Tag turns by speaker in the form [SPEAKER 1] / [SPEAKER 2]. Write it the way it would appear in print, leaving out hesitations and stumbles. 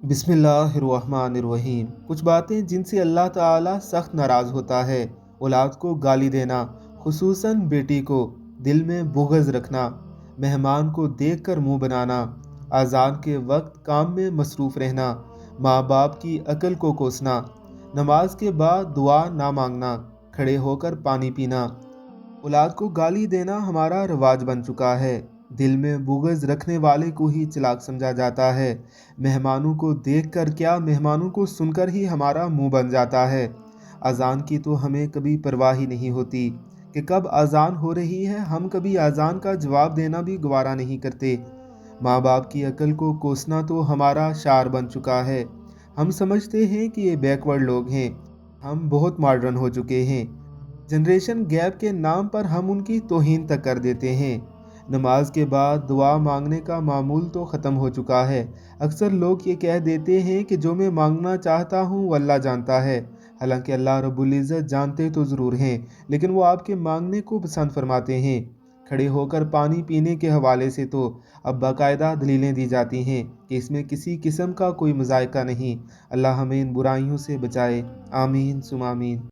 [SPEAKER 1] बिस्मिल्लाहिर्रहमानिर्रहीम। कुछ बातें जिनसे अल्लाह ताला सख्त नाराज़ होता है। औलाद को गाली देना, खुसूसन बेटी को, दिल में बुग़्ज़ रखना, मेहमान को देखकर मुंह बनाना, अज़ान के वक्त काम में मसरूफ़ रहना, माँ बाप की अक्ल को कोसना, नमाज के बाद दुआ ना मांगना, खड़े होकर पानी पीना। औलाद को गाली देना हमारा रवाज बन चुका है। दिल में बुग़्ज़ रखने वाले को ही चालाक समझा जाता है। मेहमानों को देखकर क्या, मेहमानों को सुनकर ही हमारा मुंह बन जाता है। अज़ान की तो हमें कभी परवाह ही नहीं होती कि कब अज़ान हो रही है। हम कभी अज़ान का जवाब देना भी गवारा नहीं करते। माँ बाप की अक्ल को कोसना तो हमारा शार बन चुका है। हम समझते हैं कि ये बैकवर्ड लोग हैं, हम बहुत मॉडर्न हो चुके हैं। जनरेशन गैप के नाम पर हम उनकी तौहीन तक कर देते हैं। नमाज के बाद दुआ मांगने का मामूल तो ख़त्म हो चुका है। अक्सर लोग ये कह देते हैं कि जो मैं मांगना चाहता हूँ वो अल्लाह जानता है। हालांकि अल्लाह रब्बुल इज़्ज़त जानते तो ज़रूर हैं, लेकिन वो आपके मांगने को पसंद फरमाते हैं। खड़े होकर पानी पीने के हवाले से तो अब बाकायदा दलीलें दी जाती हैं कि इसमें किसी किस्म का कोई मज़ायका नहीं। अल्लाह हमें इन बुराइयों से बचाए। आमीन सुम आमीन।